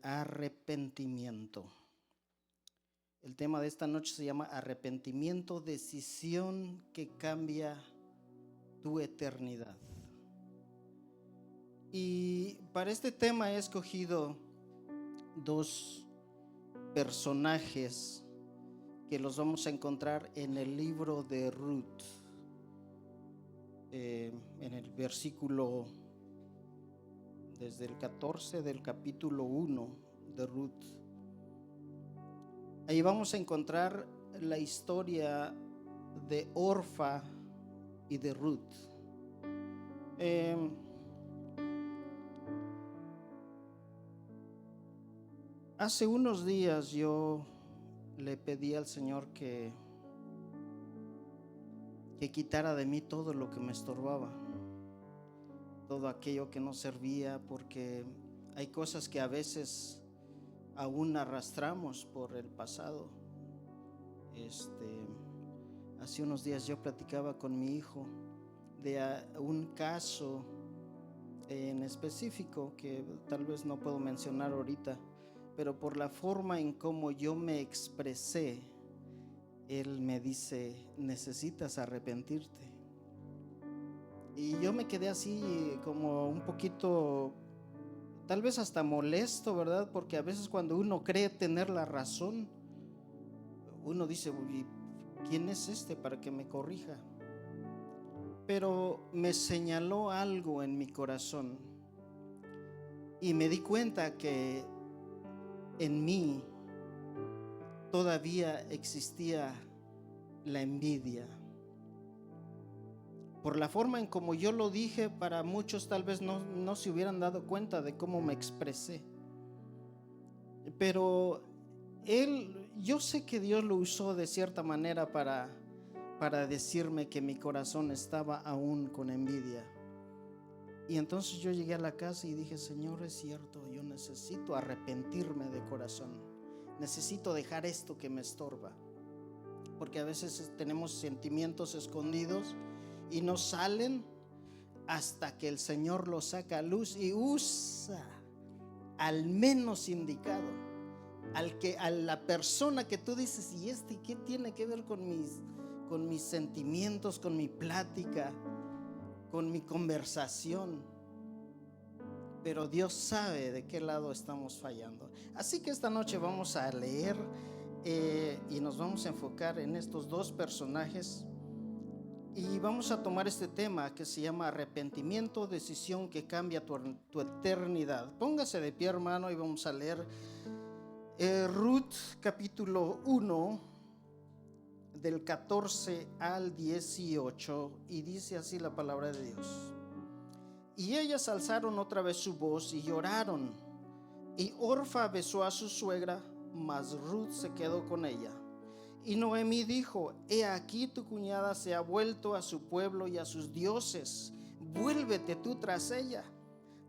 arrepentimiento. El tema de esta noche se llama arrepentimiento, decisión que cambia tu eternidad. Y para este tema he escogido dos personajes que los vamos a encontrar en el libro de Ruth, en el versículo, desde el 14 del capítulo 1 de Ruth. Ahí vamos a encontrar la historia de Orfa y de Ruth. Hace unos días yo le pedí al Señor que quitara de mí todo lo que me estorbaba, todo aquello que no servía, porque hay cosas que a veces aún arrastramos por el pasado. Hace unos días yo platicaba con mi hijo de un caso en específico que tal vez no puedo mencionar ahorita, pero por la forma en cómo yo me expresé, él me dice: necesitas arrepentirte. Y yo me quedé así como un poquito, tal vez hasta molesto, ¿verdad? Porque a veces cuando uno cree tener la razón, uno dice: ¿quién es este para que me corrija? Pero me señaló algo en mi corazón y me di cuenta que en mí todavía existía la envidia. Por la forma en como yo lo dije, para muchos tal vez no se hubieran dado cuenta de cómo me expresé. Pero yo sé que Dios lo usó de cierta manera para decirme que mi corazón estaba aún con envidia. Y entonces yo llegué a la casa y dije: Señor, es cierto, yo necesito arrepentirme de corazón. Necesito dejar esto que me estorba. Porque a veces tenemos sentimientos escondidos y no salen hasta que el Señor los saca a luz y usa al menos indicado, a la persona que tú dices: ¿y qué tiene que ver con mis sentimientos, con mi plática, con mi conversación? Pero Dios sabe de qué lado estamos fallando. Así que esta noche vamos a leer y nos vamos a enfocar en estos dos personajes. Y vamos a tomar este tema que se llama arrepentimiento, decisión que cambia tu eternidad. Póngase de pie, hermano, y vamos a leer Ruth capítulo 1 del 14 al 18, y dice así la palabra de Dios. Y ellas alzaron otra vez su voz y lloraron, y Orfa besó a su suegra, mas Ruth se quedó con ella. Y Noemí dijo: he aquí tu cuñada se ha vuelto a su pueblo y a sus dioses, vuélvete tú tras ella.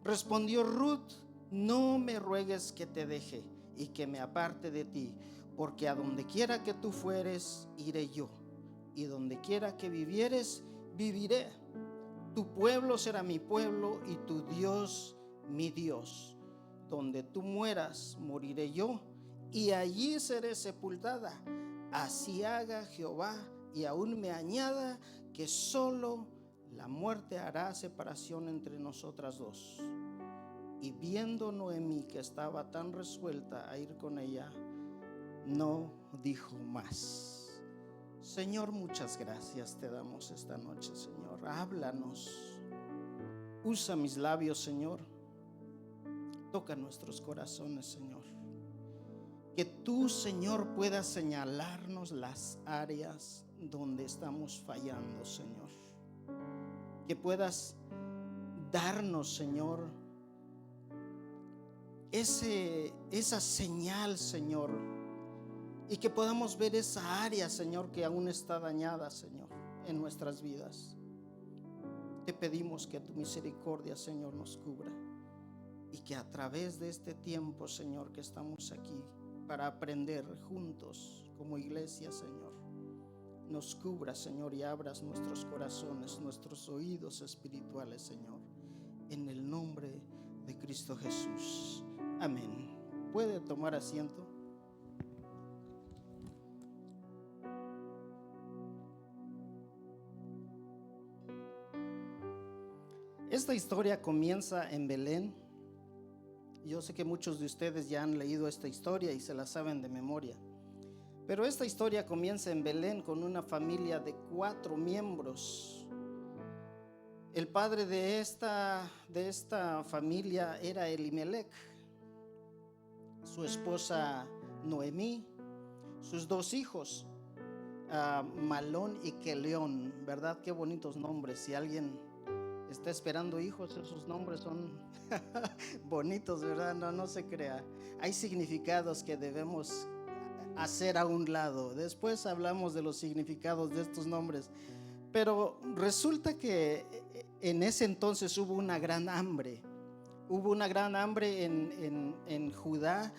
Respondió Ruth: no me ruegues que te deje y que me aparte de ti, porque a donde quiera que tú fueres, iré yo, y donde quiera que vivieres, viviré. Tu pueblo será mi pueblo y tu Dios mi Dios. Donde tú mueras, moriré yo, y allí seré sepultada. Así haga Jehová, y aún me añada, que solo la muerte hará separación entre nosotras dos. Y viendo Noemí que estaba tan resuelta a ir con ella, no dijo más. Señor, muchas gracias te damos esta noche, Señor. Háblanos. Usa mis labios, Señor. Toca nuestros corazones, Señor. Que tú, Señor, puedas señalarnos las áreas donde estamos fallando, Señor. Que puedas darnos, Señor, esa señal, Señor, y que podamos ver esa área, Señor, que aún está dañada, Señor, en nuestras vidas. Te pedimos que tu misericordia, Señor, nos cubra, y que a través de este tiempo, Señor, que estamos aquí para aprender juntos como iglesia, Señor, nos cubra, Señor, y abras nuestros corazones, nuestros oídos espirituales, Señor, en el nombre de Cristo Jesús. Amén. puede tomar asiento. Esta historia comienza en Belén. Yo sé que muchos de ustedes ya han leído esta historia y se la saben de memoria. Pero esta historia comienza en Belén con una familia de 4 miembros. El padre de esta familia era Elimelech, su esposa Noemí, sus 2 hijos, Malón y Keleón, ¿verdad? Qué bonitos nombres. Si alguien está esperando hijos, esos nombres son bonitos, ¿verdad? No se crea. Hay significados que debemos hacer a un lado. Después hablamos de los significados de estos nombres. Pero resulta que en ese entonces hubo una gran hambre. Hubo una gran hambre en Judá,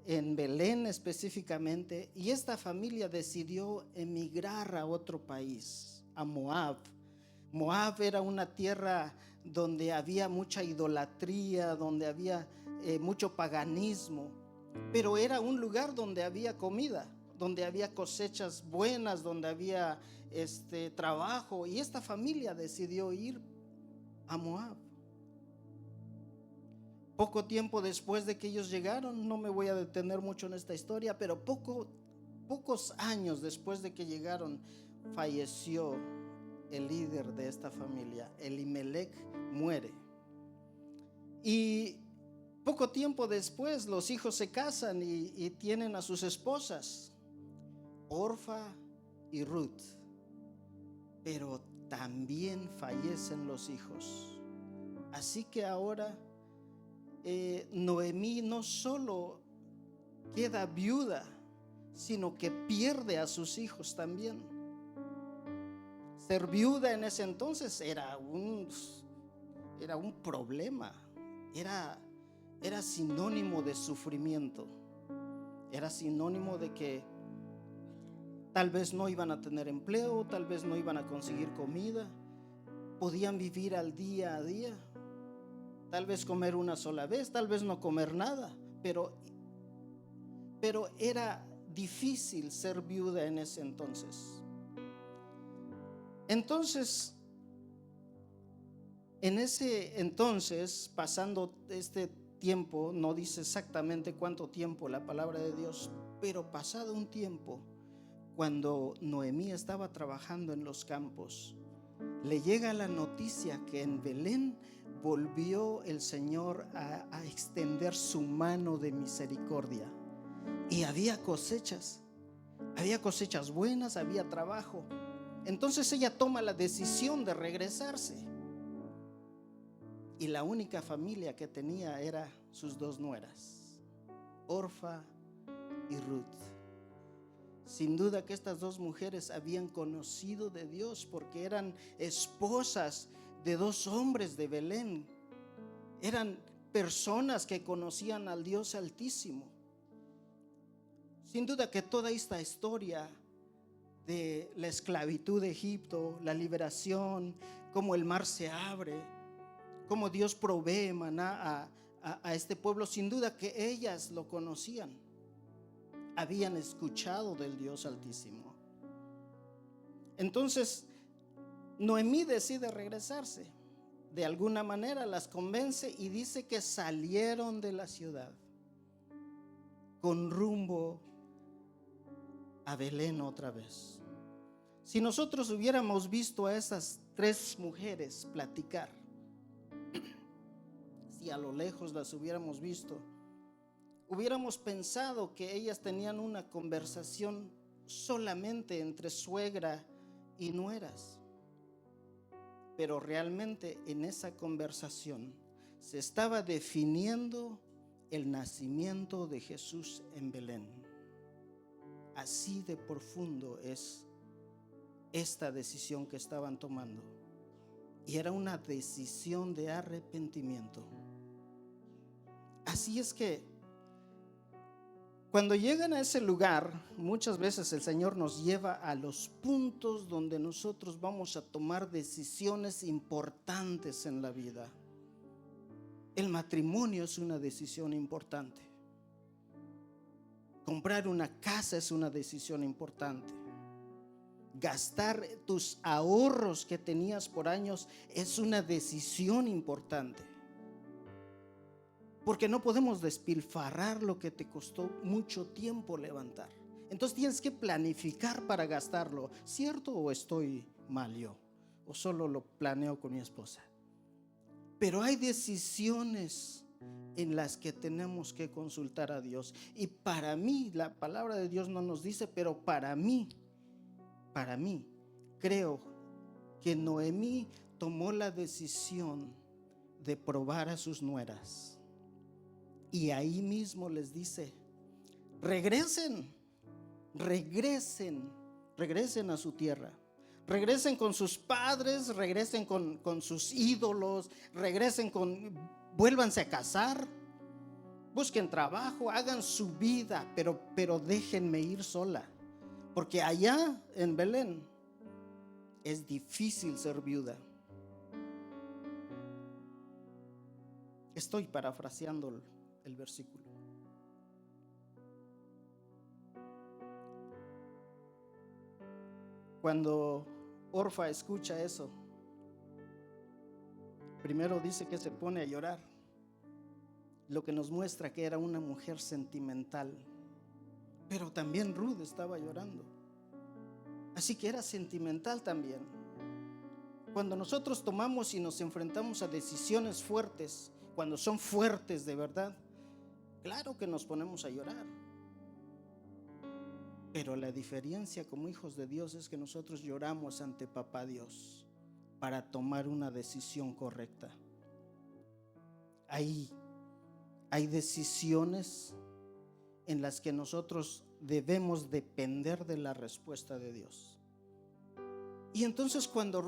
en Belén específicamente, y esta familia decidió emigrar a otro país, a Moab. Moab era una tierra donde había mucha idolatría, donde había mucho paganismo, pero era un lugar donde había comida, donde había cosechas buenas, donde había trabajo, y esta familia decidió ir a Moab. Poco tiempo después de que ellos llegaron, no me voy a detener mucho en esta historia, pero pocos años después de que llegaron, falleció el líder de esta familia. Elimelech muere. Y poco tiempo después los hijos se casan y tienen a sus esposas, Orfa y Ruth. Pero también fallecen los hijos. Así que ahora Noemí no solo queda viuda, sino que pierde a sus hijos también. Ser viuda en ese entonces era un problema, era sinónimo de sufrimiento, era sinónimo de que tal vez no iban a tener empleo, tal vez no iban a conseguir comida, podían vivir al día a día, tal vez comer una sola vez, tal vez no comer nada, pero era difícil ser viuda en ese entonces. Entonces, en ese entonces, pasando este tiempo, no dice exactamente cuánto tiempo la palabra de Dios, pero pasado un tiempo, cuando Noemí estaba trabajando en los campos, le llega la noticia que en Belén volvió el Señor a extender su mano de misericordia, y había cosechas buenas, había trabajo. Entonces ella toma la decisión de regresarse, y la única familia que tenía era sus 2 nueras, Orfa y Ruth. Sin duda que estas 2 mujeres habían conocido de Dios, porque eran esposas de 2 hombres de Belén. Eran personas que conocían al Dios Altísimo. Sin duda que toda esta historia de la esclavitud de Egipto, la liberación, cómo el mar se abre, cómo Dios provee maná a este pueblo, sin duda que ellas lo conocían, habían escuchado del Dios Altísimo. Entonces Noemí decide regresarse. De alguna manera las convence y dice que salieron de la ciudad con rumbo a Belén otra vez. Si nosotros hubiéramos visto a esas 3 mujeres platicar, si a lo lejos las hubiéramos visto, hubiéramos pensado que ellas tenían una conversación solamente entre suegra y nueras. Pero realmente en esa conversación se estaba definiendo el nacimiento de Jesús en Belén. Así de profundo es esta decisión que estaban tomando. Y era una decisión de arrepentimiento. Así es que cuando llegan a ese lugar, muchas veces el Señor nos lleva a los puntos donde nosotros vamos a tomar decisiones importantes en la vida. El matrimonio es una decisión importante. Comprar una casa es una decisión importante. Gastar tus ahorros que tenías por años es una decisión importante. Porque no podemos despilfarrar lo que te costó mucho tiempo levantar. Entonces tienes que planificar para gastarlo. ¿Cierto o estoy mal yo? ¿O solo lo planeo con mi esposa? Pero hay decisiones en las que tenemos que consultar a Dios. Y para mí, la palabra de Dios no nos dice, pero para mí, creo que Noemí tomó la decisión de probar a sus nueras. Y ahí mismo les dice, regresen a su tierra. Regresen con sus padres, regresen con sus ídolos, vuélvanse a casar, busquen trabajo, hagan su vida, pero déjenme ir sola. Porque allá en Belén es difícil ser viuda. Estoy parafraseando el versículo. Cuando Orfa escucha eso, primero dice que se pone a llorar, lo que nos muestra que era una mujer sentimental. Pero también Ruth estaba llorando, así que era sentimental también. Cuando nosotros tomamos y nos enfrentamos a decisiones fuertes, cuando son fuertes de verdad, claro que nos ponemos a llorar. Pero la diferencia como hijos de Dios es que nosotros lloramos ante Papá Dios para tomar una decisión correcta. Hay decisiones en las que nosotros debemos depender de la respuesta de Dios. Y entonces cuando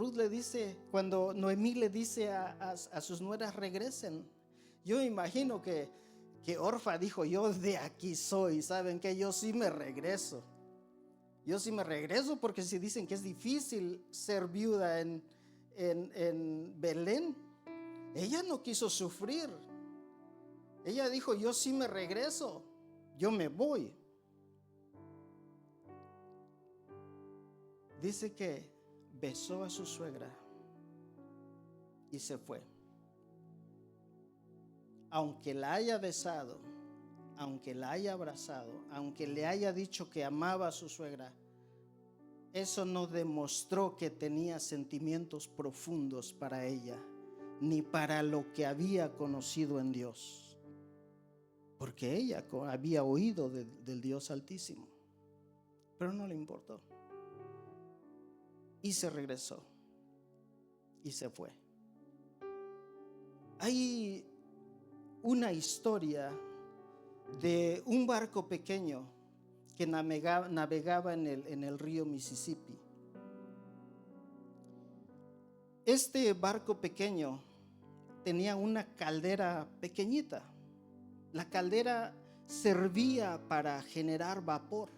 Noemí le dice a sus nueras regresen, yo imagino que Orfa dijo, yo de aquí soy, ¿saben qué? Yo sí me regreso porque si dicen que es difícil ser viuda en Belén, ella no quiso sufrir. Ella dijo, yo sí me regreso, yo me voy. Dice que besó a su suegra y se fue. Aunque la haya besado, aunque la haya abrazado, aunque le haya dicho que amaba a su suegra, eso no demostró que tenía sentimientos profundos para ella, ni para lo que había conocido en Dios, porque ella había oído del Dios Altísimo, pero no le importó. Y se regresó y se fue. Hay una historia de un barco pequeño que navegaba en el río Mississippi. Este barco pequeño tenía una caldera pequeñita. La caldera servía para generar vapor.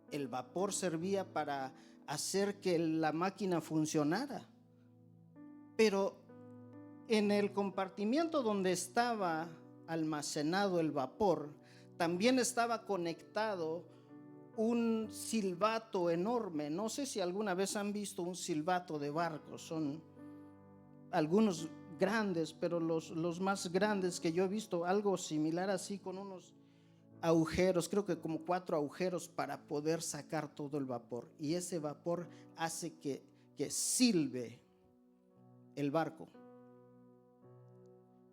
El vapor servía para hacer que la máquina funcionara. Pero en el compartimiento donde estaba almacenado el vapor, también estaba conectado un silbato enorme. No sé si alguna vez han visto un silbato de barco. Son algunos grandes, pero los más grandes que yo he visto, algo similar así, con unos agujeros, creo que como 4 agujeros para poder sacar todo el vapor. Y ese vapor hace que silbe el barco.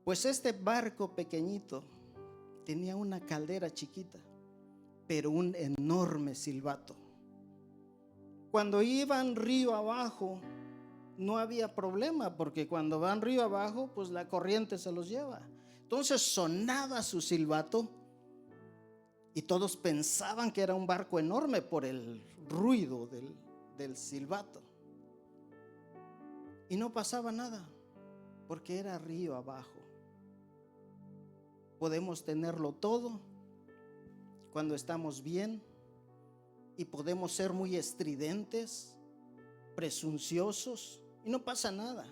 Pues este barco pequeñito tenía una caldera chiquita, pero un enorme silbato. Cuando iban río abajo, no había problema, porque cuando van río abajo, pues la corriente se los lleva. Entonces sonaba su silbato y todos pensaban que era un barco enorme por el ruido del silbato. Y no pasaba nada, porque era río abajo. Podemos tenerlo todo cuando estamos bien y podemos ser muy estridentes, presunciosos, y no pasa nada,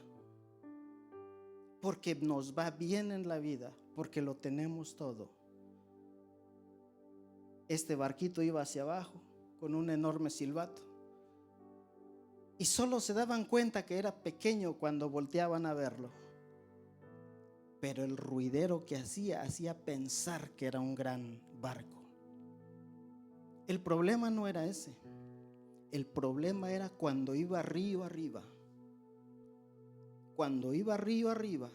porque nos va bien en la vida, porque lo tenemos todo. este barquito iba hacia abajo con un enorme silbato. Y solo se daban cuenta que era pequeño cuando volteaban a verlo. Pero el ruidero que hacía pensar que era un gran barco. El problema no era ese. El problema era cuando iba río arriba. Cuando iba río arriba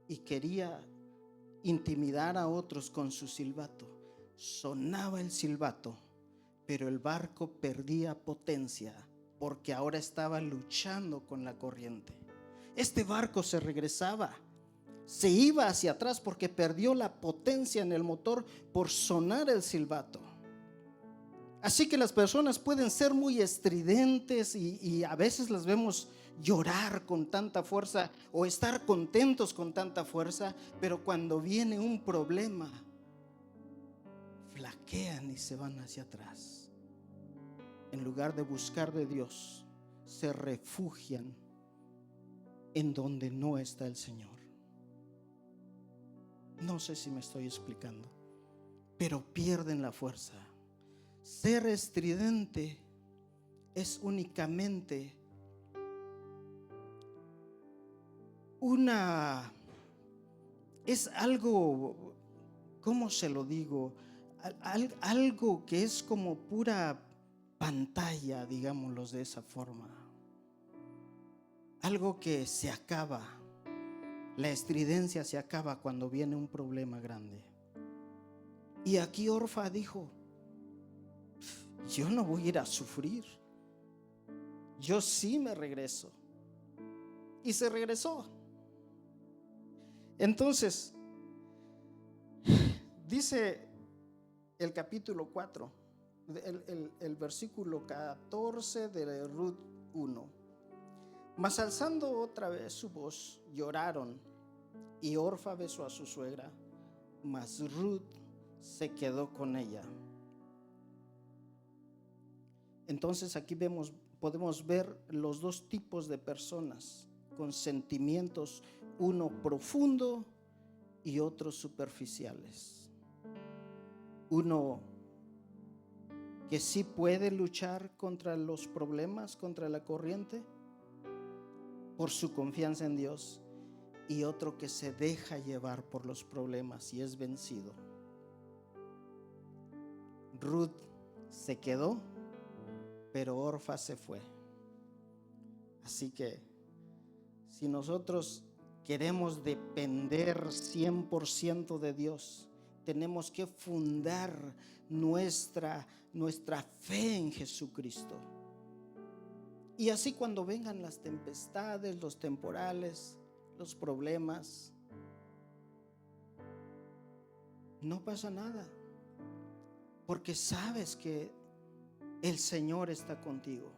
y quería intimidar a otros con su silbato. Sonaba el silbato, pero el barco perdía potencia porque ahora estaba luchando con la corriente. Este barco se regresaba, se iba hacia atrás porque perdió la potencia en el motor por sonar el silbato. Así que las personas pueden ser muy estridentes y a veces las vemos llorar con tanta fuerza o estar contentos con tanta fuerza, pero cuando viene un problema, flaquean y se van hacia atrás. En lugar de buscar de Dios, se refugian en donde no está el Señor. No sé si me estoy explicando, pero pierden la fuerza. Ser estridente es únicamente es algo, ¿cómo se lo digo? Algo que es como pura pantalla, digámoslo de esa forma. Algo que se acaba. La estridencia se acaba cuando viene un problema grande. Y aquí Orfa dijo: yo no voy a ir a sufrir. Yo sí me regreso. Y se regresó. Entonces, dice el capítulo 4, el versículo 14 de Ruth 1. Mas alzando otra vez su voz, lloraron, y Orfa besó a su suegra, mas Ruth se quedó con ella. Entonces aquí podemos ver los dos tipos de personas con sentimientos, uno profundo y otro superficiales. Uno que sí puede luchar contra los problemas, contra la corriente, por su confianza en Dios, y otro que se deja llevar por los problemas y es vencido. Ruth se quedó, pero Orfa se fue. Así que si nosotros queremos depender 100% de Dios, tenemos que fundar nuestra fe en Jesucristo. Y así cuando vengan las tempestades, los temporales, los problemas, no pasa nada, porque sabes que el Señor está contigo.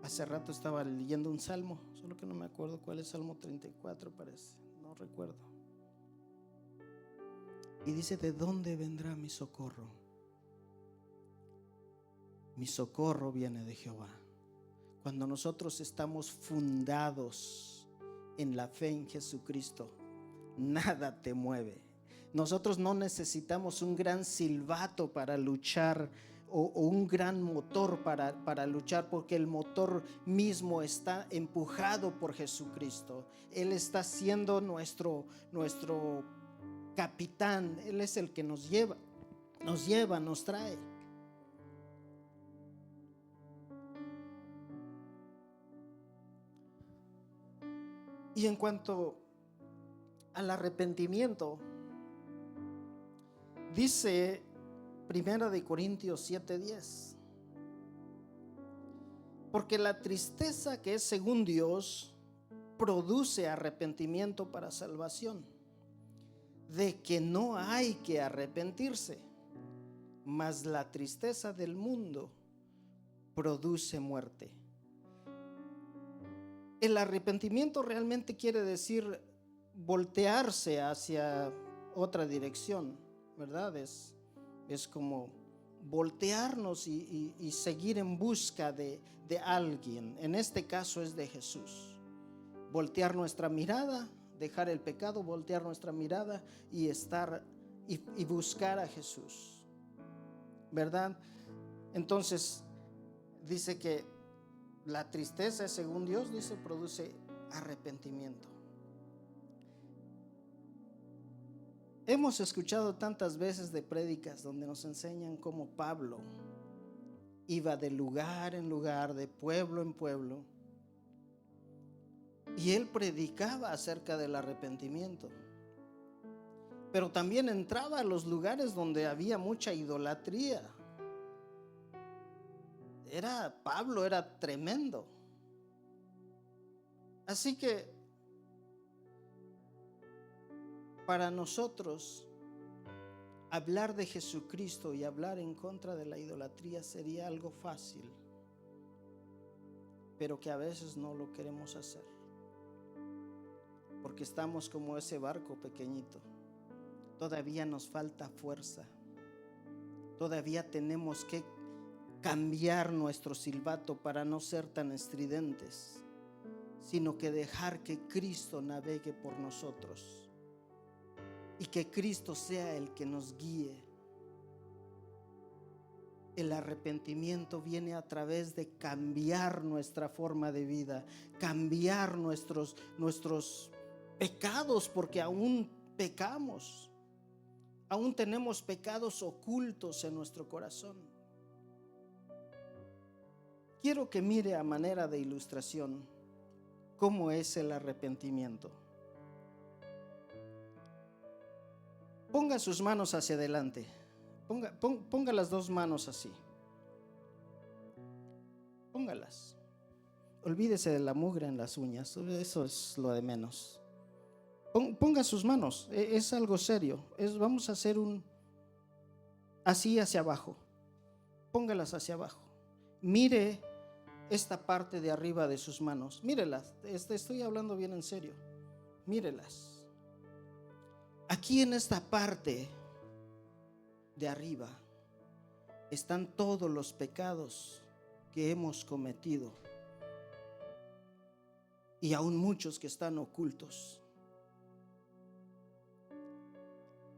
Hace rato estaba leyendo un salmo, solo que no me acuerdo cuál es, Salmo 34 parece, no recuerdo. Y dice: ¿de dónde vendrá mi socorro? Mi socorro viene de Jehová. Cuando nosotros estamos fundados en la fe en Jesucristo, nada te mueve. Nosotros no necesitamos un gran silbato para luchar o un gran motor para luchar, porque el motor mismo está empujado por Jesucristo. Él está siendo nuestro capitán. Él es el que nos lleva, nos trae. Y en cuanto al arrepentimiento, dice 1 Corintios 7:10: porque la tristeza que es según Dios produce arrepentimiento para salvación, de que no hay que arrepentirse, mas la tristeza del mundo produce muerte. El arrepentimiento realmente quiere decir voltearse hacia otra dirección, ¿verdad? Es como voltearnos y seguir en busca de alguien. En este caso es de Jesús. Voltear nuestra mirada, dejar el pecado, voltear nuestra mirada y estar y buscar a Jesús, ¿verdad? Entonces dice que la tristeza, según Dios dice, produce arrepentimiento. Hemos escuchado tantas veces de prédicas donde nos enseñan cómo Pablo iba de lugar en lugar, de pueblo en pueblo, y él predicaba acerca del arrepentimiento. Pero también entraba a los lugares donde había mucha idolatría. Pablo era tremendo. Así que para nosotros hablar de Jesucristo y hablar en contra de la idolatría sería algo fácil, pero que a veces no lo queremos hacer, porque estamos como ese barco pequeñito. Todavía nos falta fuerza. Todavía tenemos que cambiar nuestro silbato para no ser tan estridentes, sino que dejar que Cristo navegue por nosotros y que Cristo sea el que nos guíe. El arrepentimiento viene a través de cambiar nuestra forma de vida, cambiar nuestros pecados, porque aún pecamos, aún tenemos pecados ocultos en nuestro corazón. Quiero que mire a manera de ilustración cómo es el arrepentimiento. Ponga sus manos hacia adelante. Ponga las dos manos así. Póngalas. Olvídese de la mugre en las uñas. Eso es lo de menos. Ponga sus manos. Es algo serio. Vamos a hacer así hacia abajo. Póngalas hacia abajo. Mire esta parte de arriba de sus manos. Mírelas. Estoy hablando bien en serio. Mírelas. Aquí en esta parte de arriba están todos los pecados que hemos cometido y aún muchos que están ocultos.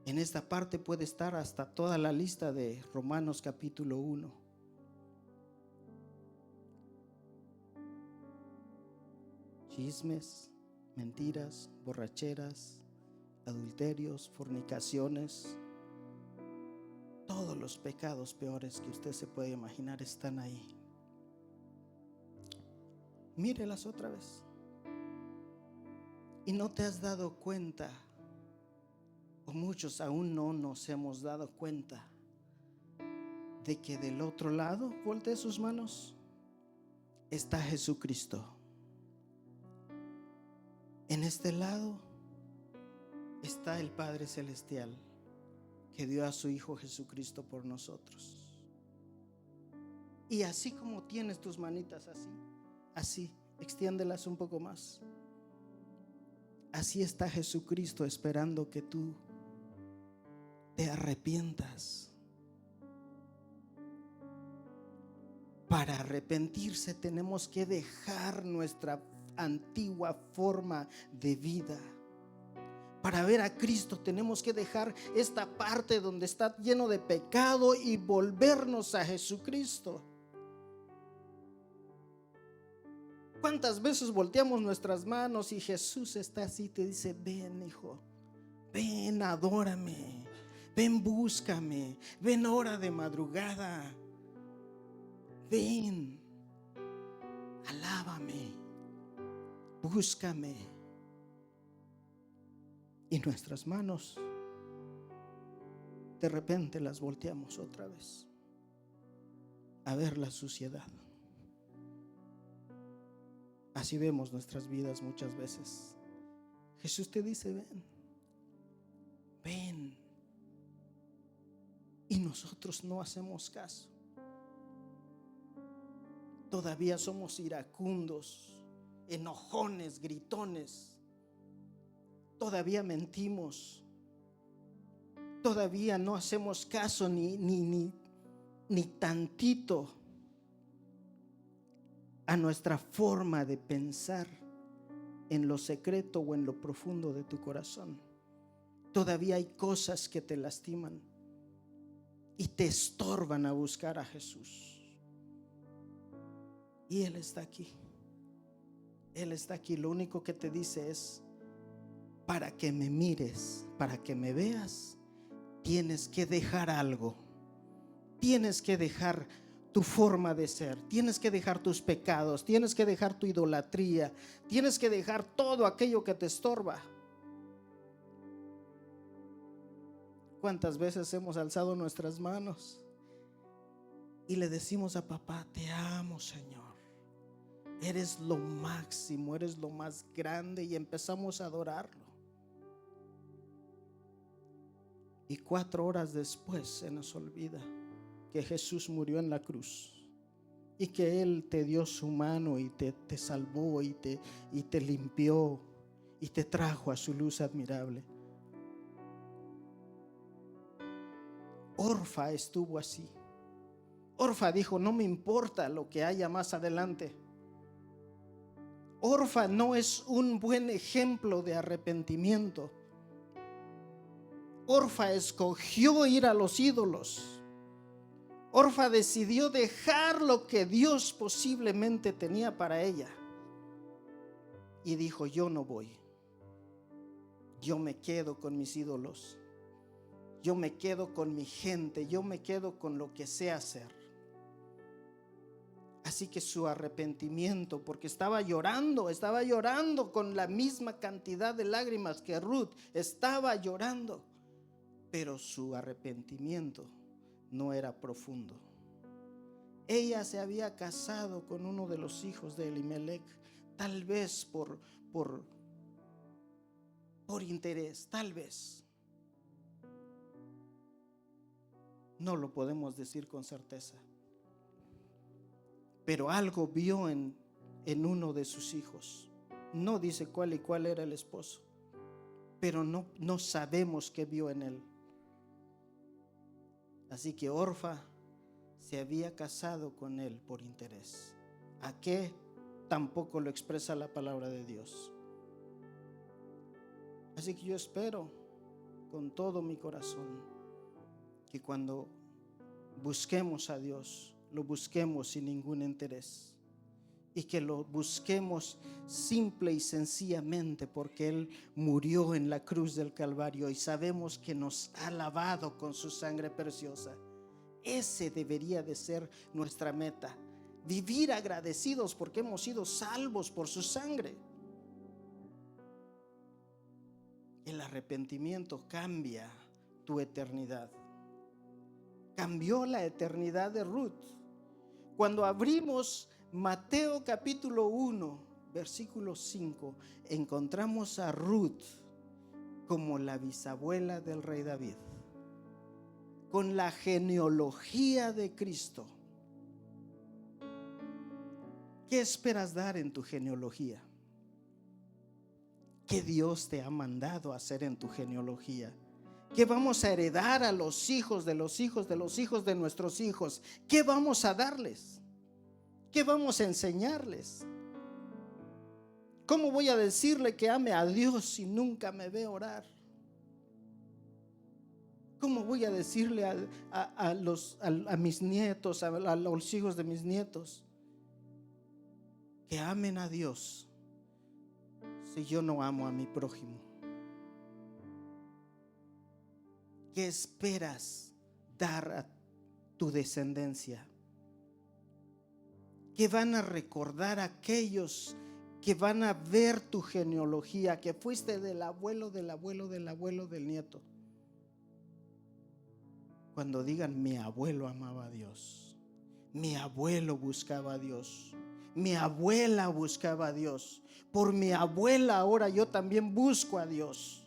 En esta parte puede estar hasta toda la lista de Romanos capítulo 1. Chismes, mentiras, borracheras, adulterios, fornicaciones, todos los pecados peores que usted se puede imaginar están ahí. Mírelas otra vez. Y no te has dado cuenta, o muchos aún no nos hemos dado cuenta, de que del otro lado, voltee sus manos, está Jesucristo. En este lado está el Padre Celestial, que dio a su Hijo Jesucristo por nosotros. Y así como tienes tus manitas así, extiéndelas un poco más. Así está Jesucristo esperando que tú te arrepientas. Para arrepentirse tenemos que dejar nuestra antigua forma de vida. Para ver a Cristo tenemos que dejar esta parte donde está lleno de pecado y volvernos a Jesucristo. ¿Cuántas veces volteamos nuestras manos y Jesús está así, te dice: ven, hijo, ven, adórame, ven, búscame, ven, hora de madrugada, ven, alábame, búscame? Y nuestras manos de repente las volteamos otra vez a ver la suciedad. Así vemos nuestras vidas muchas veces. Jesús te dice: ven, ven. Y nosotros no hacemos caso. Todavía somos iracundos, enojones, gritones. Todavía mentimos. Todavía no hacemos caso ni tantito a nuestra forma de pensar en lo secreto o en lo profundo de tu corazón. Todavía hay cosas que te lastiman y te estorban a buscar a Jesús. Y Él está aquí. Él está aquí. Lo único que te dice es: para que me mires, para que me veas, tienes que dejar algo. Tienes que dejar tu forma de ser, tienes que dejar tus pecados, tienes que dejar tu idolatría, tienes que dejar todo aquello que te estorba. ¿Cuántas veces hemos alzado nuestras manos y le decimos a papá: te amo, Señor, eres lo máximo, eres lo más grande, y empezamos a adorarlo? Y 4 horas después se nos olvida que Jesús murió en la cruz y que Él te dio su mano y te salvó y te limpió y te trajo a su luz admirable. Orfa estuvo así. Orfa dijo: no me importa lo que haya más adelante. Orfa no es un buen ejemplo de arrepentimiento. Orfa escogió ir a los ídolos. Orfa decidió dejar lo que Dios posiblemente tenía para ella y dijo: yo no voy. Yo me quedo con mis ídolos. Yo me quedo con mi gente. Yo me quedo con lo que sé hacer. Así que su arrepentimiento, porque estaba llorando con la misma cantidad de lágrimas que Ruth, estaba llorando, pero su arrepentimiento no era profundo. Ella se había casado con uno de los hijos de Elimelech, tal vez por interés, tal vez. No lo podemos decir con certeza. Pero algo vio en uno de sus hijos. No dice cuál y cuál era el esposo, pero no sabemos qué vio en él. Así que Orfa se había casado con él por interés. ¿A qué? Tampoco lo expresa la palabra de Dios. Así que yo espero con todo mi corazón que cuando busquemos a Dios, lo busquemos sin ningún interés, y que lo busquemos simple y sencillamente porque Él murió en la cruz del Calvario y sabemos que nos ha lavado con su sangre preciosa. Ese debería de ser nuestra meta: vivir agradecidos porque hemos sido salvos por su sangre. El arrepentimiento cambia tu eternidad. Cambió la eternidad de Ruth. Cuando abrimos Mateo capítulo 1, versículo 5, encontramos a Ruth como la bisabuela del rey David, con la genealogía de Cristo. ¿Qué esperas dar en tu genealogía? ¿Qué Dios te ha mandado a hacer en tu genealogía? ¿Qué vamos a heredar a los hijos de los hijos de los hijos de nuestros hijos? ¿Qué vamos a darles? ¿Qué vamos a enseñarles? ¿Cómo voy a decirle que ame a Dios si nunca me ve orar? ¿Cómo voy a decirle a mis nietos, a los hijos de mis nietos, que amen a Dios si yo no amo a mi prójimo? ¿Qué esperas dar a tu descendencia? ¿Qué van a recordar aquellos que van a ver tu genealogía, que fuiste del abuelo, del abuelo, del abuelo, del nieto? Cuando digan: mi abuelo amaba a Dios, mi abuelo buscaba a Dios, mi abuela buscaba a Dios, por mi abuela ahora yo también busco a Dios.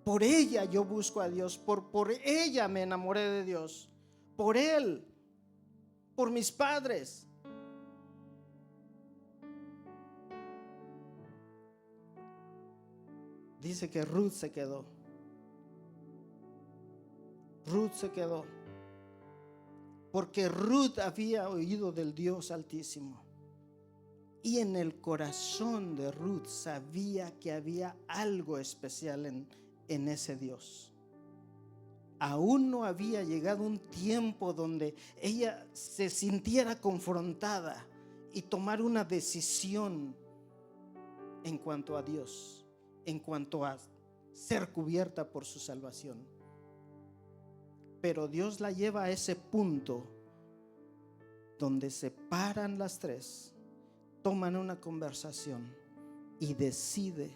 Por ella yo busco a Dios, por ella me enamoré de Dios, por él, por mis padres. Dice que Ruth se quedó. Ruth se quedó porque Ruth había oído del Dios Altísimo, y en el corazón de Ruth sabía que había algo especial en ese Dios. Aún no había llegado un tiempo donde ella se sintiera confrontada y tomar una decisión en cuanto a Dios, en cuanto a ser cubierta por su salvación. Pero Dios la lleva a ese punto donde se paran las tres, toman una conversación y decide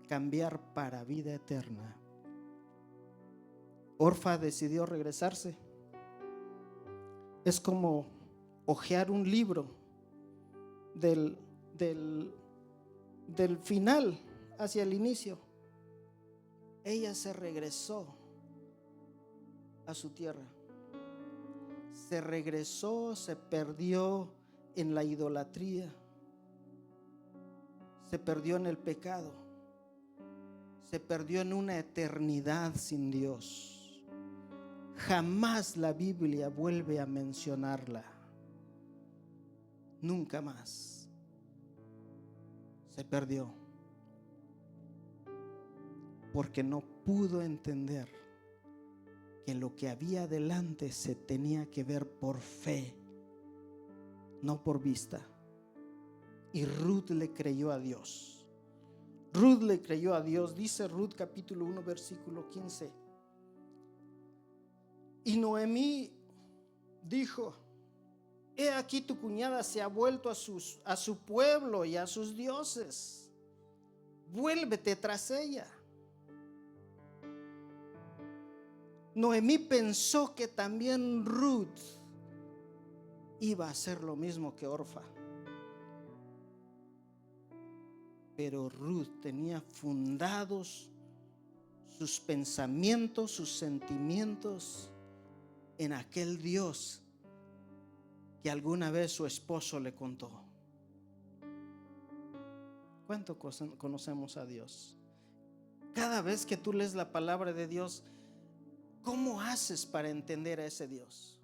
cambiar para vida eterna. Orfa decidió regresarse. Es como hojear un libro del final hacia el inicio. Ella se regresó a su tierra. Se regresó, se perdió en la idolatría, se perdió en el pecado, se perdió en una eternidad sin Dios. Jamás la Biblia vuelve a mencionarla, nunca más. Se perdió porque no pudo entender que lo que había delante se tenía que ver por fe, no por vista. Y Ruth le creyó a Dios. Ruth le creyó a Dios. Dice Ruth capítulo 1 versículo 15. Y Noemí dijo: he aquí tu cuñada se ha vuelto a su pueblo y a sus dioses. Vuélvete tras ella. Noemí pensó que también Ruth iba a hacer lo mismo que Orfa. Pero Ruth tenía fundados sus pensamientos, sus sentimientos en aquel Dios que alguna vez su esposo le contó. ¿Cuánto conocemos a Dios? Cada vez que tú lees la palabra de Dios, ¿cómo haces para entender a ese Dios?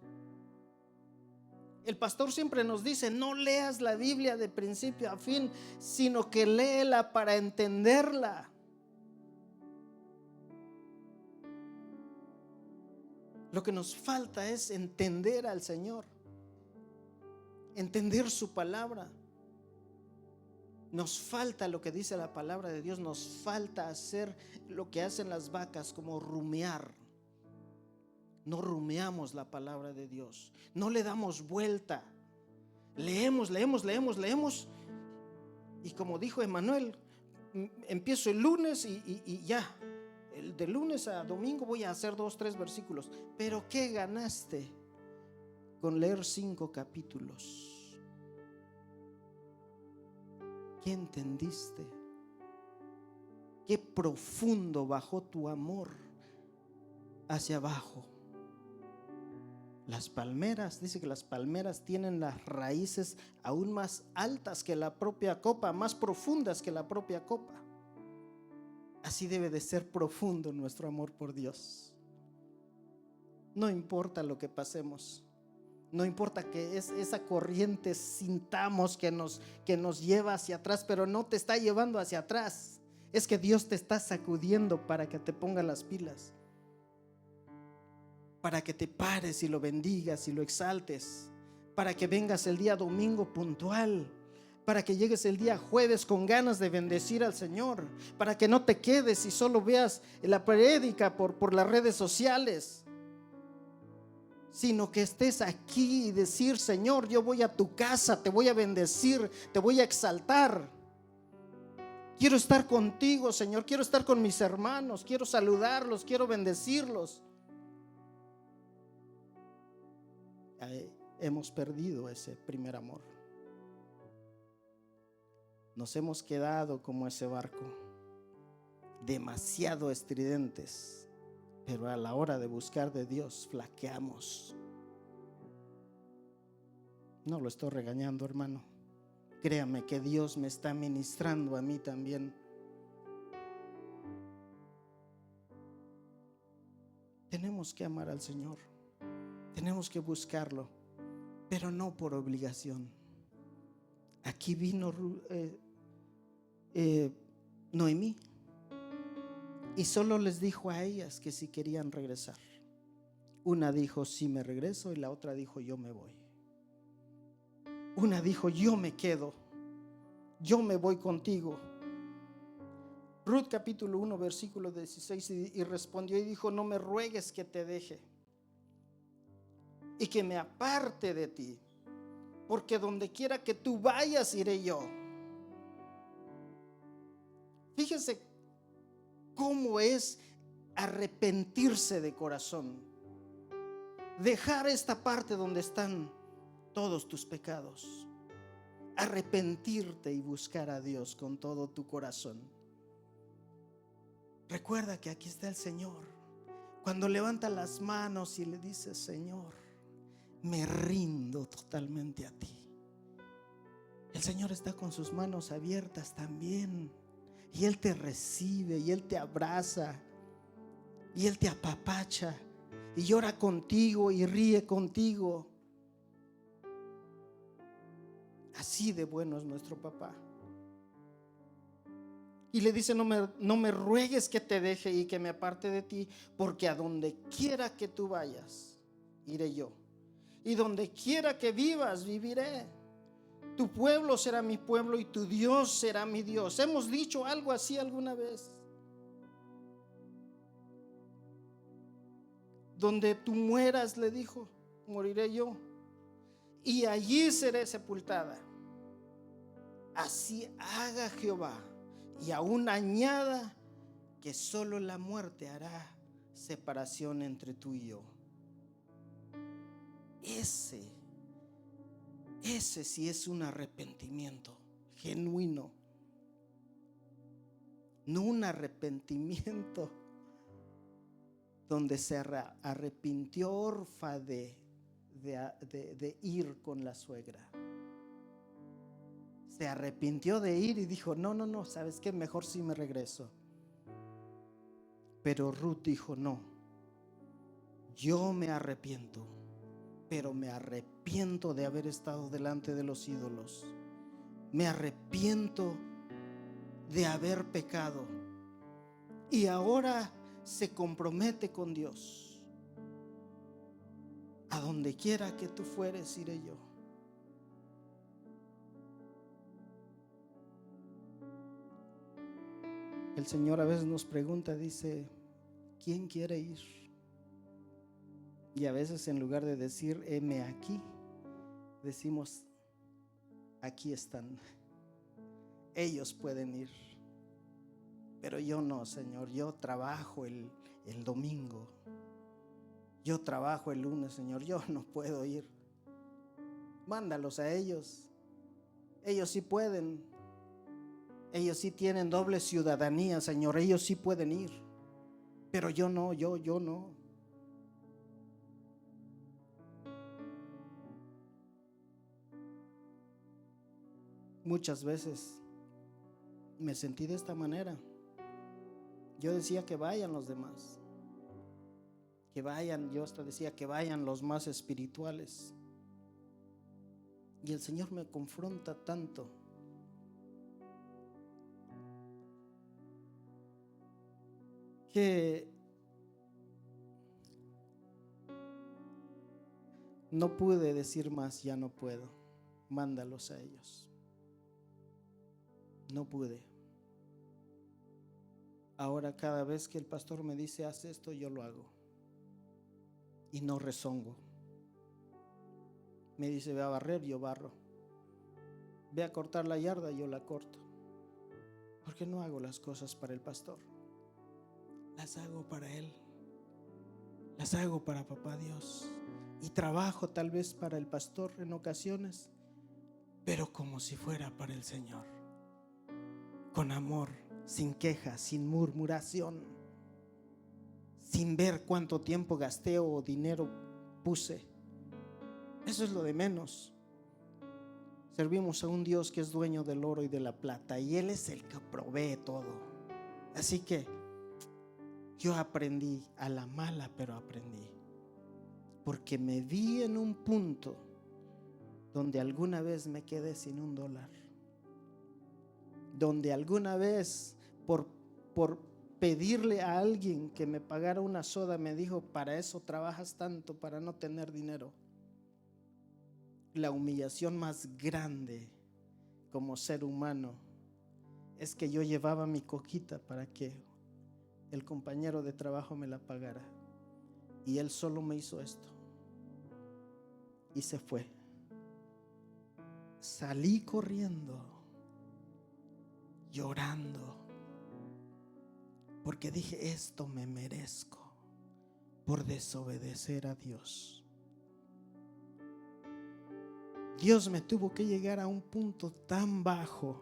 El pastor siempre nos dice: no leas la Biblia de principio a fin, sino que léela para entenderla. Lo que nos falta es entender al Señor, entender su palabra. Nos falta lo que dice la palabra de Dios. Nos falta hacer lo que hacen las vacas, como rumiar. No rumiamos la palabra de Dios, no le damos vuelta. Leemos y como dijo Emanuel, empiezo el lunes y ya, de lunes a domingo voy a hacer 2, 3 versículos. Pero ¿qué ganaste con leer 5 capítulos? ¿Qué entendiste? ¿Qué profundo bajó tu amor hacia abajo? Las palmeras, dice que las palmeras tienen las raíces aún más altas que la propia copa, más profundas que la propia copa. Así debe de ser profundo nuestro amor por Dios. No importa lo que pasemos, no importa que esa corriente sintamos que nos lleva hacia atrás, pero no te está llevando hacia atrás. Es que Dios te está sacudiendo para que te ponga las pilas, para que te pares y lo bendigas y lo exaltes, para que vengas el día domingo puntual, para que llegues el día jueves con ganas de bendecir al Señor, para que no te quedes y solo veas la prédica por las redes sociales, sino que estés aquí y decir: Señor, yo voy a tu casa, te voy a bendecir, te voy a exaltar. Quiero estar contigo, Señor, quiero estar con mis hermanos, quiero saludarlos, quiero bendecirlos. Hemos perdido ese primer amor. Nos hemos quedado como ese barco, demasiado estridentes, pero a la hora de buscar de Dios flaqueamos. No lo estoy regañando, hermano. Créame que Dios me está ministrando a mí también. Tenemos que amar al Señor, tenemos que buscarlo, pero no por obligación. Aquí vino Noemí Y solo les dijo a ellas que si querían regresar. Una dijo, sí me regreso, y la otra dijo, yo me voy. Una dijo, yo me quedo, yo me voy contigo. Ruth capítulo 1 versículo 16, y respondió y dijo, no me ruegues que te deje y que me aparte de ti, porque donde quiera que tú vayas iré yo. Fíjese cómo es arrepentirse de corazón, dejar esta parte donde están todos tus pecados, arrepentirte y buscar a Dios con todo tu corazón. Recuerda que aquí está el Señor. Cuando levanta las manos y le dice, Señor, me rindo totalmente a ti, el Señor está con sus manos abiertas también, y Él te recibe, y Él te abraza, y Él te apapacha, y llora contigo y ríe contigo. Así de bueno es nuestro papá. Y le dice, no me ruegues que te deje y que me aparte de ti, porque a donde quiera que tú vayas, iré yo. Y donde quiera que vivas, viviré. Tu pueblo será mi pueblo y tu Dios será mi Dios. ¿Hemos dicho algo así alguna vez? Donde tú mueras, le dijo, moriré yo, y allí seré sepultada. Así haga Jehová, y aún añada que solo la muerte hará separación entre tú y yo. Ese sí es un arrepentimiento genuino, no un arrepentimiento donde se arrepintió Orfa de ir con la suegra. Se arrepintió de ir y dijo, no, ¿sabes qué? Mejor sí me regreso. Pero Ruth dijo, no, yo me arrepiento, pero me arrepiento de haber estado delante de los ídolos. Me arrepiento de haber pecado. Y ahora se compromete con Dios. A donde quiera que tú fueres, iré yo. El Señor a veces nos pregunta, dice, ¿quién quiere ir? Y a veces en lugar de decir, heme aquí, decimos, aquí están. Ellos pueden ir, pero yo no, Señor. Yo trabajo el domingo. Yo trabajo el lunes, Señor. Yo no puedo ir. Mándalos a ellos. Ellos sí pueden. Ellos sí tienen doble ciudadanía, Señor. Ellos sí pueden ir. Pero yo no, yo no. Muchas veces me sentí de esta manera. Yo decía que vayan los demás, que vayan, yo hasta decía que vayan los más espirituales. Y el Señor me confronta tanto. Que no pude decir más, ya no puedo. Mándalos a ellos. No pude. Ahora cada vez que el pastor me dice haz esto, yo lo hago. Y no rezongo. Me dice ve a barrer, yo barro. Ve a cortar la yarda, yo la corto. Porque no hago las cosas para el pastor. Las hago para Él. Las hago para Papá Dios. Y trabajo tal vez para el pastor en ocasiones, pero como si fuera para el Señor. Con amor, sin queja, sin murmuración, sin ver cuánto tiempo gasté o dinero puse. Eso es lo de menos. Servimos a un Dios que es dueño del oro y de la plata, y Él es el que provee todo. Así que yo aprendí, a la mala, pero aprendí. Porque me vi en un punto donde alguna vez me quedé sin $1. Donde alguna vez por pedirle a alguien que me pagara una soda, me dijo, para eso trabajas tanto, para no tener dinero. La humillación más grande como ser humano es que yo llevaba mi coquita para que el compañero de trabajo me la pagara, y él solo me hizo esto y se fue. Salí corriendo, llorando, porque dije, esto me merezco por desobedecer a Dios. Dios me tuvo que llegar a un punto tan bajo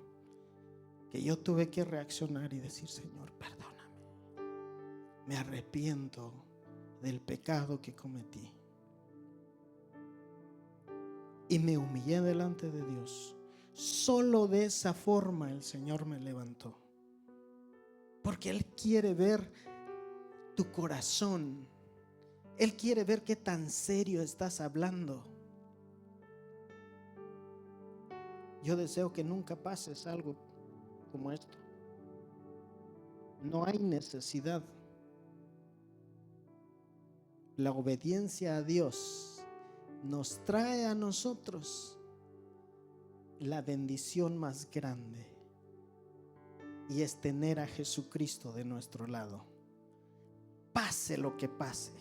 que yo tuve que reaccionar y decir, Señor, perdóname. Me arrepiento del pecado que cometí. Y me humillé delante de Dios. Solo de esa forma el Señor me levantó. Porque Él quiere ver tu corazón. Él quiere ver qué tan serio estás hablando. Yo deseo que nunca pases algo como esto. No hay necesidad. La obediencia a Dios nos trae a nosotros la bendición más grande, y es tener a Jesucristo de nuestro lado. Pase lo que pase,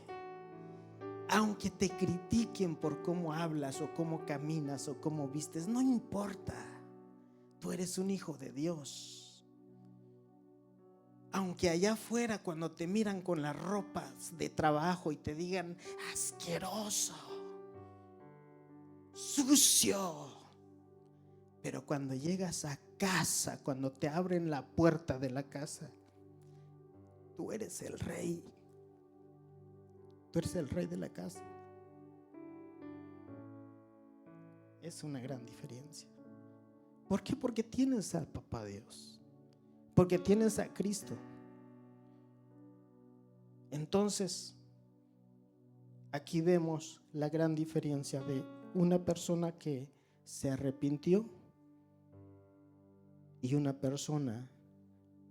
aunque te critiquen por cómo hablas o cómo caminas o cómo vistes, no importa. Tú eres un hijo de Dios. Aunque allá afuera, cuando te miran con las ropas de trabajo y te digan asqueroso, sucio, pero cuando llegas a casa, cuando te abren la puerta de la casa, tú eres el rey. Tú eres el rey de la casa. Es una gran diferencia. ¿Por qué? Porque tienes al Papá Dios. Porque tienes a Cristo. Entonces, aquí vemos la gran diferencia de una persona que se arrepintió y una persona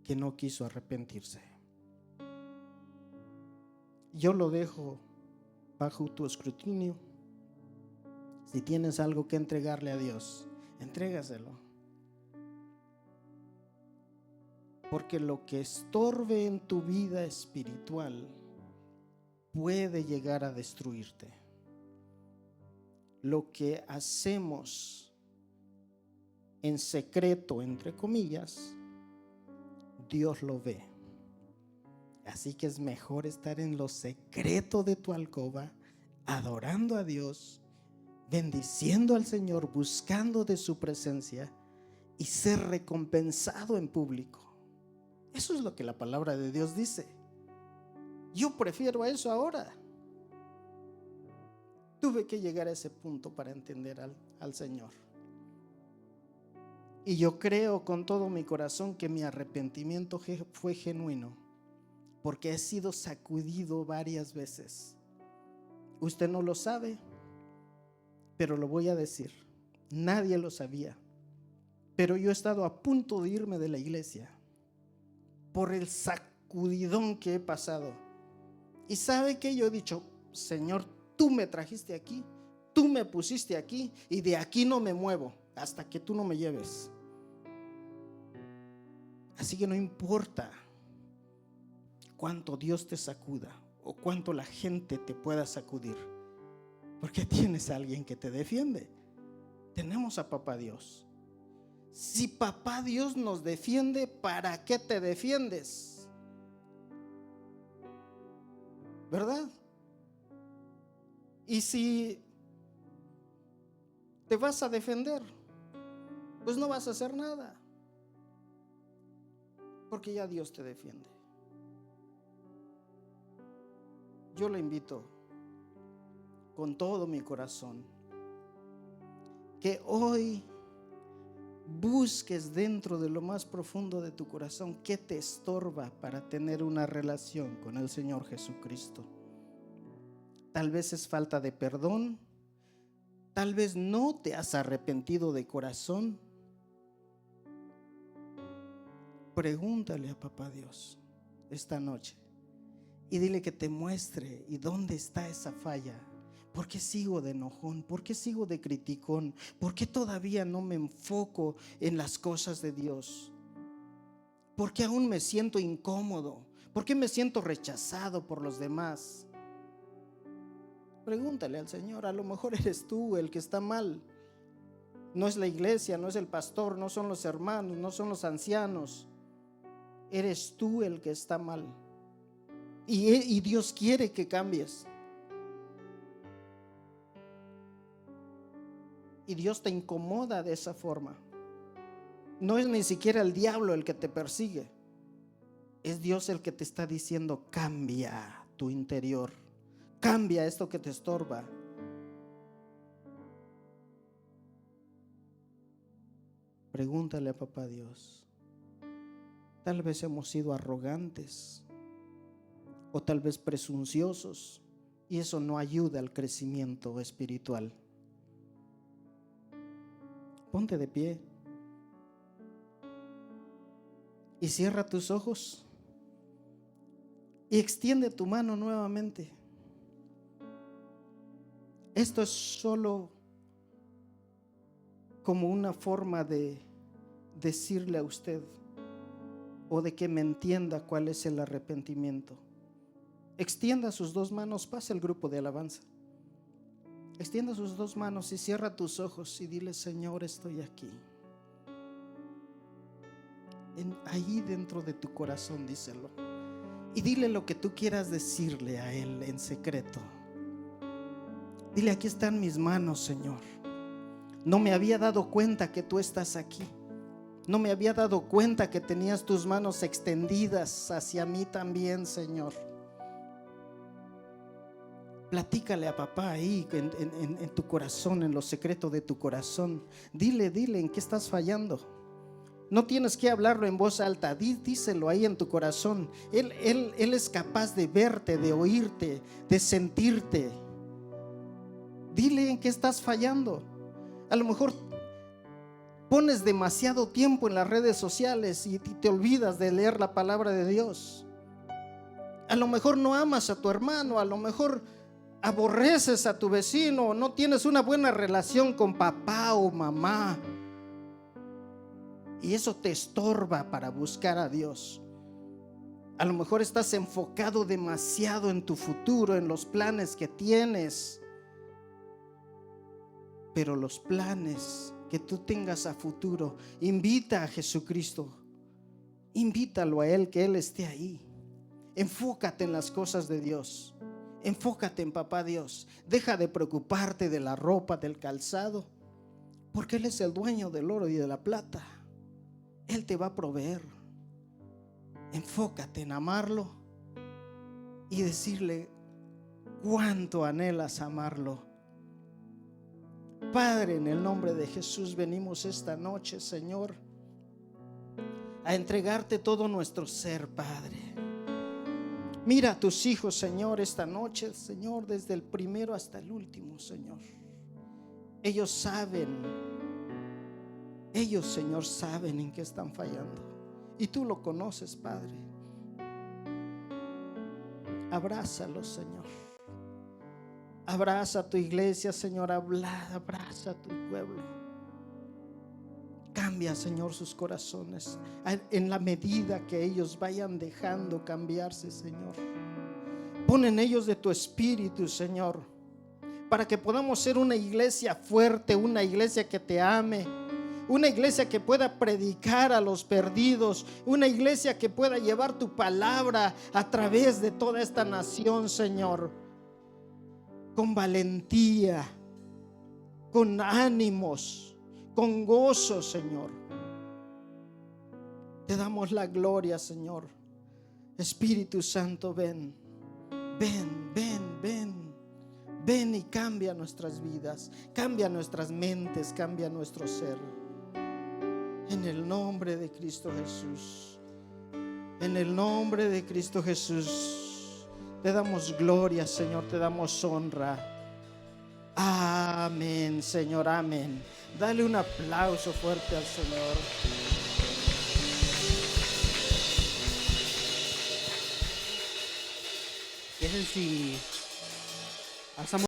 que no quiso arrepentirse. Yo lo dejo bajo tu escrutinio. Si tienes algo que entregarle a Dios, entrégaselo. Porque lo que estorbe en tu vida espiritual puede llegar a destruirte. Lo que hacemos en secreto, entre comillas, Dios lo ve. Así que es mejor estar en lo secreto de tu alcoba, adorando a Dios, bendiciendo al Señor, buscando de su presencia y ser recompensado en público. Eso es lo que la palabra de Dios dice. Yo prefiero eso ahora. Tuve que llegar a ese punto para entender al Señor. Y yo creo con todo mi corazón que mi arrepentimiento fue genuino, porque he sido sacudido varias veces. Usted no lo sabe, pero lo voy a decir. Nadie lo sabía, pero yo he estado a punto de irme de la iglesia por el sacudidón que he pasado. Y ¿sabe qué? Yo he dicho, Señor, tú me trajiste aquí, tú me pusiste aquí, y de aquí no me muevo hasta que tú no me lleves. Así que no importa cuánto Dios te sacuda o cuánto la gente te pueda sacudir, porque tienes a alguien que te defiende. Tenemos a Papá Dios. Si Papá Dios nos defiende, ¿para qué te defiendes? ¿Verdad? Y si te vas a defender, pues no vas a hacer nada, porque ya Dios te defiende. Yo le invito con todo mi corazón que hoy busques dentro de lo más profundo de tu corazón qué te estorba para tener una relación con el Señor Jesucristo. Tal vez es falta de perdón, tal vez no te has arrepentido de corazón. Pregúntale a Papá Dios esta noche y dile que te muestre y dónde está esa falla. ¿Por qué sigo de enojón? ¿Por qué sigo de criticón? ¿Por qué todavía no me enfoco en las cosas de Dios? ¿Por qué aún me siento incómodo? ¿Por qué me siento rechazado por los demás? Pregúntale al Señor. A lo mejor eres tú el que está mal. No es la iglesia, no es el pastor, no son los hermanos, no son los ancianos. Eres tú el que está mal. Y Dios quiere que cambies. Y Dios te incomoda de esa forma. No es ni siquiera el diablo el que te persigue. Es Dios el que te está diciendo: cambia tu interior. Cambia esto que te estorba. Pregúntale a papá Dios. Tal vez hemos sido arrogantes o tal vez presunciosos, y eso no ayuda al crecimiento espiritual. Ponte de pie y cierra tus ojos y extiende tu mano nuevamente. Esto es solo como una forma de decirle a usted, o de que me entienda cuál es el arrepentimiento. Extienda sus dos manos, pase al grupo de alabanza. Extienda sus dos manos y cierra tus ojos y dile: Señor, estoy aquí. Ahí dentro de tu corazón, díselo. Y dile lo que tú quieras decirle a Él en secreto. Dile: aquí están mis manos, Señor. No me había dado cuenta que tú estás aquí. No me había dado cuenta que tenías tus manos extendidas hacia mí también, Señor. Platícale a papá ahí en tu corazón, en lo secreto de tu corazón. Dile en qué estás fallando. No tienes que hablarlo en voz alta, díselo ahí en tu corazón. Él es capaz de verte, de oírte, de sentirte. Dile en qué estás fallando. A lo mejor pones demasiado tiempo en las redes sociales y te olvidas de leer la palabra de Dios. A lo mejor no amas a tu hermano, a lo mejor aborreces a tu vecino, no tienes una buena relación con papá o mamá, y eso te estorba para buscar a Dios. A lo mejor estás enfocado demasiado en tu futuro, en los planes que tienes, pero los planes que tú tengas a futuro, invita a Jesucristo, invítalo a Él, que Él esté ahí. Enfócate en las cosas de Dios. Enfócate en papá Dios. Deja de preocuparte de la ropa, del calzado, porque Él es el dueño del oro y de la plata. Él te va a proveer. Enfócate en amarlo y decirle cuánto anhelas amarlo. Padre, en el nombre de Jesús venimos esta noche, Señor, a entregarte todo nuestro ser, Padre. Mira a tus hijos, Señor, esta noche, Señor, desde el primero hasta el último, Señor. Ellos, Señor, saben en qué están fallando, y tú lo conoces, Padre. Abrázalos, Señor. Abraza a tu iglesia, Señor. Abraza a tu pueblo. Cambia, Señor, sus corazones en la medida que ellos vayan dejando cambiarse, Señor. Pon en ellos de tu espíritu, Señor, para que podamos ser una iglesia fuerte, una iglesia que te ame, una iglesia que pueda predicar a los perdidos, una iglesia que pueda llevar tu palabra a través de toda esta nación, Señor, con valentía, con ánimos, con gozo, Señor. Te damos la gloria, Señor. Espíritu Santo, ven y cambia nuestras vidas, cambia nuestras mentes, cambia nuestro ser. En el nombre de Cristo Jesús, en el nombre de Cristo Jesús, te damos gloria, Señor, te damos honra. Amén, Señor, amén. Dale un aplauso fuerte al Señor. parece si hacemos